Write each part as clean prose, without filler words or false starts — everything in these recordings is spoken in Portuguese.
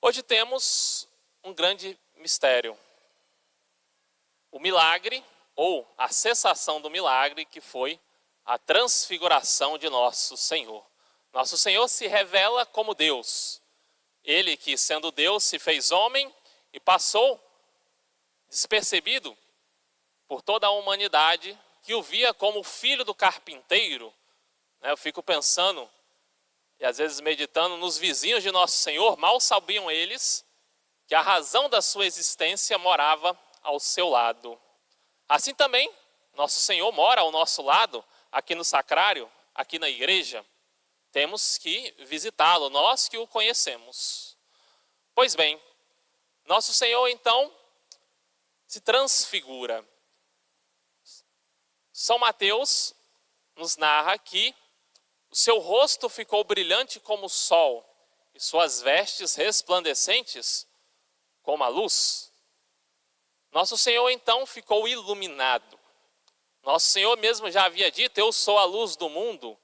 Hoje temos um grande mistério. O milagre, ou a cessação do milagre, que foi a transfiguração de nosso Senhor. Nosso Senhor se revela como Deus. Ele que, sendo Deus, se fez homem e passou despercebido por toda a humanidade, que o via como filho do carpinteiro. Eu fico pensando, e às vezes meditando, nos vizinhos de nosso Senhor. Mal sabiam eles que a razão da sua existência morava ao seu lado. Assim também, nosso Senhor mora ao nosso lado, aqui no sacrário, aqui na igreja. Temos que visitá-lo, nós que o conhecemos. Pois bem, nosso Senhor então se transfigura. São Mateus nos narra que o seu rosto ficou brilhante como o sol e suas vestes resplandecentes como a luz. Nosso Senhor então ficou iluminado. Nosso Senhor mesmo já havia dito: eu sou a luz do mundo,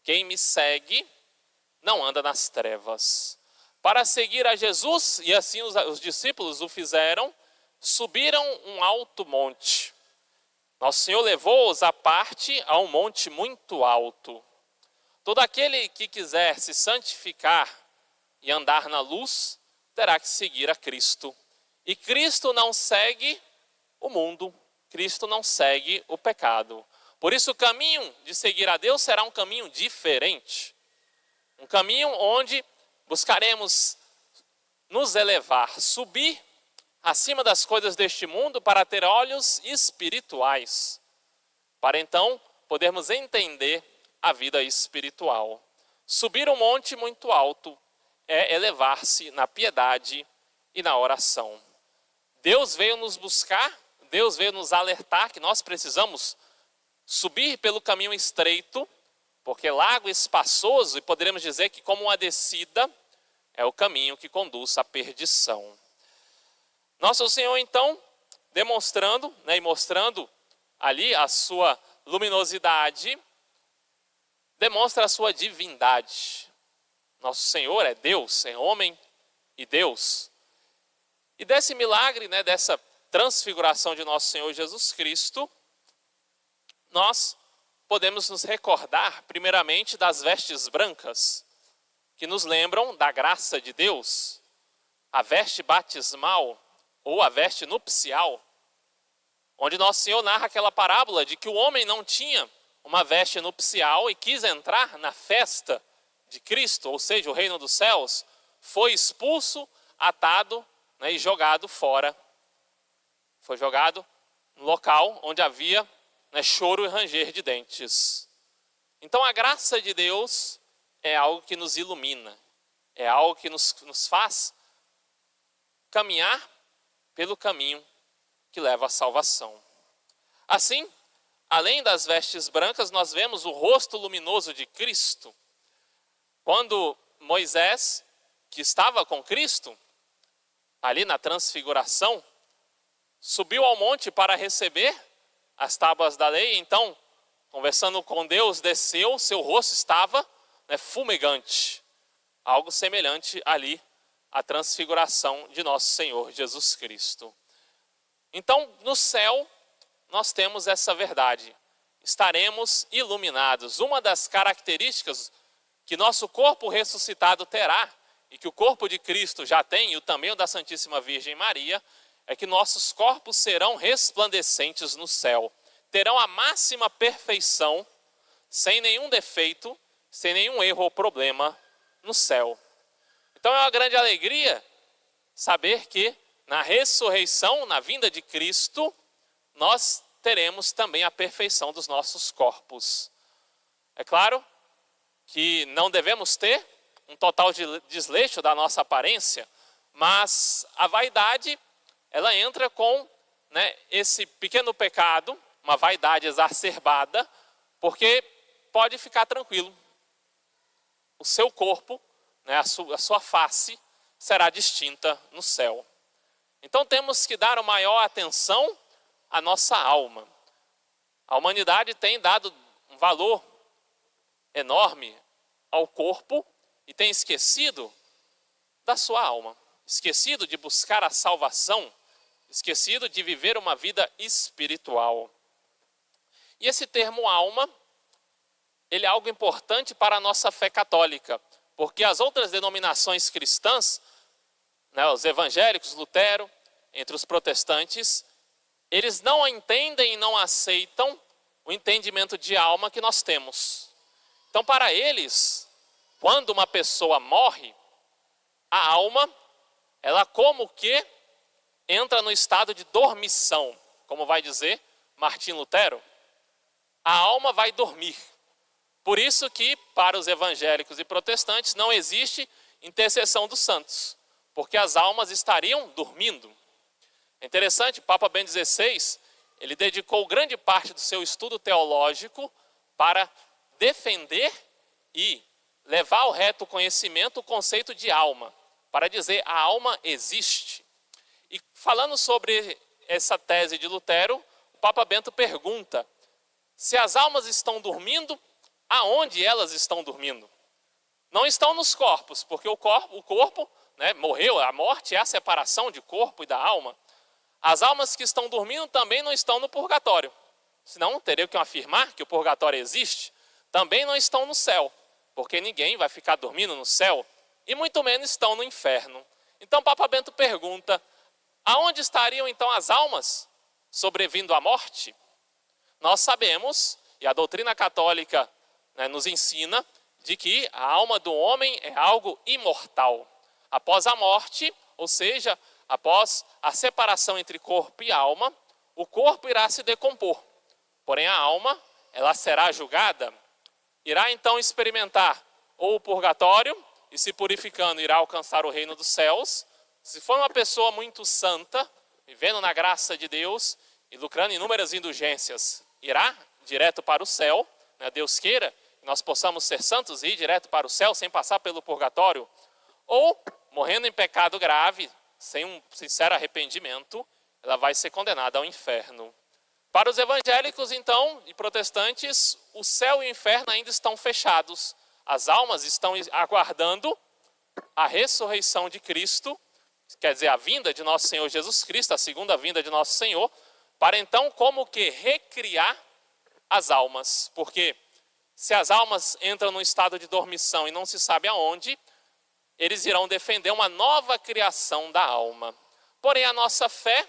quem me segue não anda nas trevas. Para seguir a Jesus, e assim os discípulos o fizeram, subiram um alto monte. Nosso Senhor levou-os à parte a um monte muito alto. Todo aquele que quiser se santificar e andar na luz, terá que seguir a Cristo. E Cristo não segue o mundo, Cristo não segue o pecado. Por isso o caminho de seguir a Deus será um caminho diferente. Um caminho onde buscaremos nos elevar, subir acima das coisas deste mundo para ter olhos espirituais. Para então podermos entender a vida espiritual. Subir um monte muito alto é elevar-se na piedade e na oração. Deus veio nos buscar, Deus veio nos alertar que nós precisamos subir pelo caminho estreito, porque largo e espaçoso, e poderíamos dizer que como uma descida, é o caminho que conduz à perdição. Nosso Senhor então, demonstrando, e mostrando ali a sua luminosidade, demonstra a sua divindade. Nosso Senhor é Deus, é homem e Deus. E desse milagre, dessa transfiguração de nosso Senhor Jesus Cristo, nós podemos nos recordar primeiramente das vestes brancas, que nos lembram da graça de Deus. A veste batismal, ou a veste nupcial, onde nosso Senhor narra aquela parábola de que o homem não tinha uma veste nupcial e quis entrar na festa de Cristo, ou seja, o reino dos céus, foi expulso, atado, e jogado fora. Foi jogado no local onde havia choro e ranger de dentes. Então a graça de Deus é algo que nos ilumina, é algo que nos faz caminhar pelo caminho que leva à salvação. Assim, além das vestes brancas, nós vemos o rosto luminoso de Cristo. Quando Moisés, que estava com Cristo, ali na transfiguração, subiu ao monte para receber as tábuas da lei, então, conversando com Deus, desceu, seu rosto estava fumegante. Algo semelhante ali à transfiguração de nosso Senhor Jesus Cristo. Então, no céu, nós temos essa verdade. Estaremos iluminados. Uma das características que nosso corpo ressuscitado terá, e que o corpo de Cristo já tem, e o também o da Santíssima Virgem Maria, é que nossos corpos serão resplandecentes no céu. Terão a máxima perfeição, sem nenhum defeito, sem nenhum erro ou problema no céu. Então é uma grande alegria saber que na ressurreição, na vinda de Cristo, nós teremos também a perfeição dos nossos corpos. É claro que não devemos ter um total desleixo da nossa aparência, mas a vaidade, ela entra com esse pequeno pecado, uma vaidade exacerbada, porque pode ficar tranquilo. O seu corpo, a sua face, será distinta no céu. Então temos que dar maior atenção à nossa alma. A humanidade tem dado um valor enorme ao corpo e tem esquecido da sua alma. esquecido de buscar a salvação, esquecido de viver uma vida espiritual. E esse termo alma, ele é algo importante para a nossa fé católica, porque as outras denominações cristãs, né, os evangélicos, Lutero, entre os protestantes, eles não entendem e não aceitam o entendimento de alma que nós temos. Então, para eles, quando uma pessoa morre, a alma, ela como que entra no estado de dormição, como vai dizer Martim Lutero. A alma vai dormir. Por isso que, para os evangélicos e protestantes, não existe intercessão dos santos, porque as almas estariam dormindo. É interessante, o Papa Bento XVI, ele dedicou grande parte do seu estudo teológico para defender e levar ao reto conhecimento o conceito de alma, para dizer a alma existe. E falando sobre essa tese de Lutero, o Papa Bento pergunta: se as almas estão dormindo, aonde elas estão dormindo? Não estão nos corpos, porque o corpo, né, morreu, a morte é a separação de corpo e da alma. As almas que estão dormindo também não estão no purgatório, senão teriam que afirmar que o purgatório existe. Também não estão no céu, porque ninguém vai ficar dormindo no céu, e muito menos estão no inferno. Então Papa Bento pergunta: aonde estariam então as almas sobrevindo à morte? Nós sabemos, e a doutrina católica, né, nos ensina, de que a alma do homem é algo imortal. Após a morte, ou seja, após a separação entre corpo e alma, o corpo irá se decompor. Porém a alma, ela será julgada, irá então experimentar ou o purgatório, e se purificando irá alcançar o reino dos céus. Se for uma pessoa muito santa, vivendo na graça de Deus e lucrando inúmeras indulgências, irá direto para o céu, né? Deus queira que nós possamos ser santos e ir direto para o céu sem passar pelo purgatório. Ou, morrendo em pecado grave, sem um sincero arrependimento, ela vai ser condenada ao inferno. Para os evangélicos, então, e protestantes, o céu e o inferno ainda estão fechados. As almas estão aguardando a ressurreição de Cristo, quer dizer, a vinda de nosso Senhor Jesus Cristo, a segunda vinda de nosso Senhor, para então como que recriar as almas. Porque se as almas entram num estado de dormição e não se sabe aonde, eles irão defender uma nova criação da alma. Porém, a nossa fé,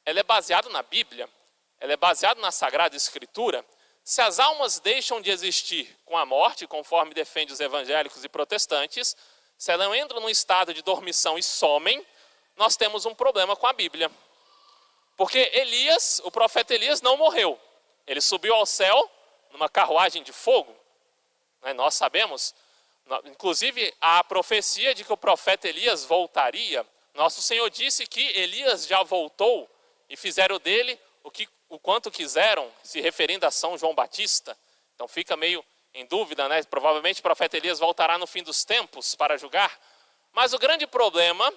ela é baseada na Bíblia, ela é baseada na Sagrada Escritura. Se as almas deixam de existir com a morte, conforme defendem os evangélicos e protestantes, se elas entram num estado de dormição e somem, nós temos um problema com a Bíblia. Porque Elias, o profeta Elias, não morreu. Ele subiu ao céu numa carruagem de fogo. Nós sabemos, inclusive, a profecia de que o profeta Elias voltaria. Nosso Senhor disse que Elias já voltou e fizeram dele o quanto quiseram, se referindo a São João Batista. Então fica meio em dúvida, né? Provavelmente o profeta Elias voltará no fim dos tempos para julgar. Mas o grande problema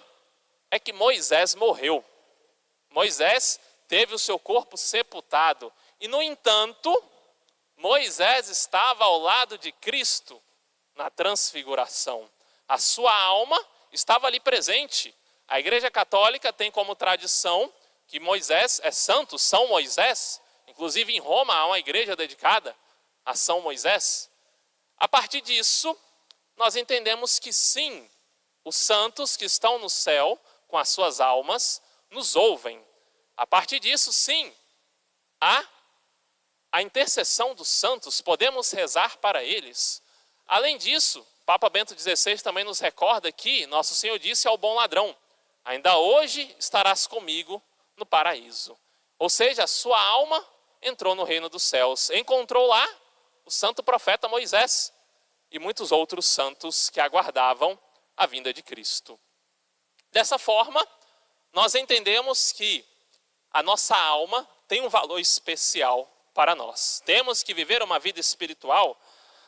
é que Moisés morreu. Moisés teve o seu corpo sepultado. E, no entanto, Moisés estava ao lado de Cristo na transfiguração. A sua alma estava ali presente. A Igreja Católica tem como tradição que Moisés é santo, São Moisés. Inclusive em Roma há uma igreja dedicada a São Moisés. A partir disso, nós entendemos que sim, os santos que estão no céu com as suas almas nos ouvem. A partir disso, sim, há a intercessão dos santos, podemos rezar para eles. Além disso, Papa Bento XVI também nos recorda que nosso Senhor disse ao bom ladrão: ainda hoje estarás comigo no paraíso. Ou seja, a sua alma entrou no reino dos céus. Encontrou lá o santo profeta Moisés e muitos outros santos que aguardavam a vinda de Cristo. Dessa forma, nós entendemos que a nossa alma tem um valor especial para nós. Temos que viver uma vida espiritual.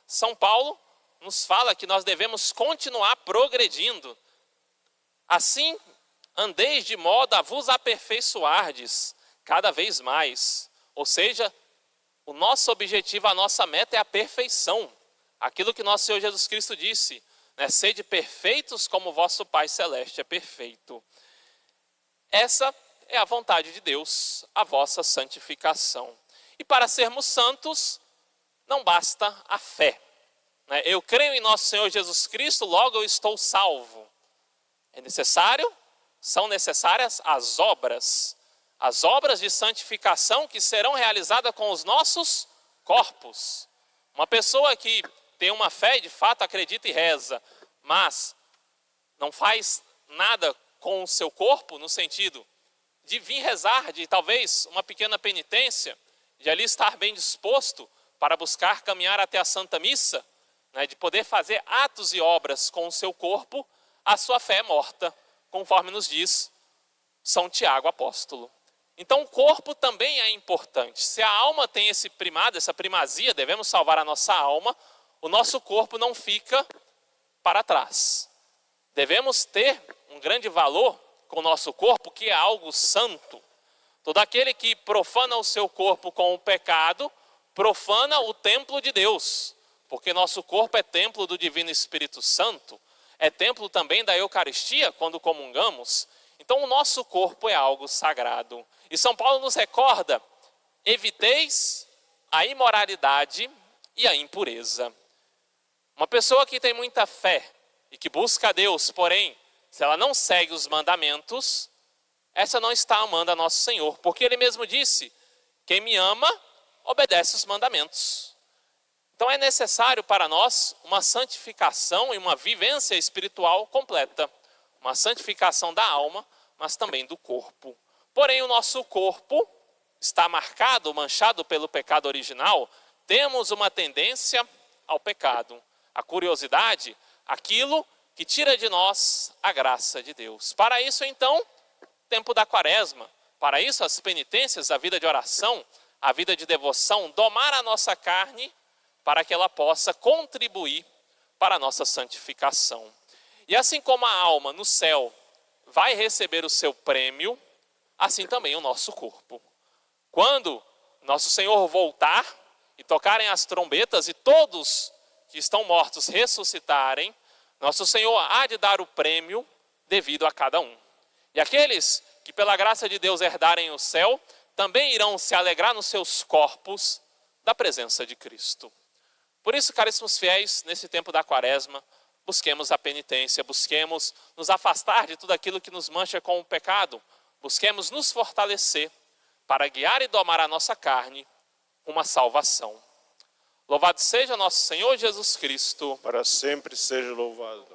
São Paulo nos fala que nós devemos continuar progredindo. Assim, andeis de modo a vos aperfeiçoardes cada vez mais. Ou seja, o nosso objetivo, a nossa meta é a perfeição. Aquilo que nosso Senhor Jesus Cristo disse: né? Sede perfeitos como vosso Pai Celeste é perfeito. Essa é a vontade de Deus, a vossa santificação. E para sermos santos, não basta a fé, né? Eu creio em nosso Senhor Jesus Cristo, logo eu estou salvo. São necessárias as obras de santificação que serão realizadas com os nossos corpos. Uma pessoa que tem uma fé e de fato acredita e reza, mas não faz nada com o seu corpo, no sentido de vir rezar, de talvez uma pequena penitência, de ali estar bem disposto para buscar caminhar até a Santa Missa, né, de poder fazer atos e obras com o seu corpo, a sua fé é morta, conforme nos diz São Tiago apóstolo. Então o corpo também é importante. Se a alma tem esse primado, essa primazia, devemos salvar a nossa alma, o nosso corpo não fica para trás. Devemos ter um grande valor com o nosso corpo, que é algo santo. Todo aquele que profana o seu corpo com o pecado, profana o templo de Deus, porque nosso corpo é templo do Divino Espírito Santo, é templo também da Eucaristia, quando comungamos. Então o nosso corpo é algo sagrado. E São Paulo nos recorda: eviteis a imoralidade e a impureza. Uma pessoa que tem muita fé e que busca a Deus, porém, se ela não segue os mandamentos, essa não está amando a nosso Senhor, porque Ele mesmo disse: quem me ama, obedece os mandamentos. Então é necessário para nós uma santificação e uma vivência espiritual completa. Uma santificação da alma, mas também do corpo. Porém, o nosso corpo está marcado, manchado pelo pecado original. Temos uma tendência ao pecado. A curiosidade, aquilo que tira de nós a graça de Deus. Para isso, então, tempo da quaresma. Para isso, as penitências, a vida de oração, a vida de devoção, domar a nossa carne para que ela possa contribuir para a nossa santificação. E assim como a alma no céu vai receber o seu prêmio, assim também o nosso corpo. Quando nosso Senhor voltar e tocarem as trombetas e todos que estão mortos ressuscitarem, nosso Senhor há de dar o prêmio devido a cada um. E aqueles que pela graça de Deus herdarem o céu, também irão se alegrar nos seus corpos da presença de Cristo. Por isso, caríssimos fiéis, nesse tempo da quaresma, busquemos a penitência, busquemos nos afastar de tudo aquilo que nos mancha com o pecado, busquemos nos fortalecer para guiar e domar a nossa carne uma salvação. Louvado seja nosso Senhor Jesus Cristo. Para sempre seja louvado.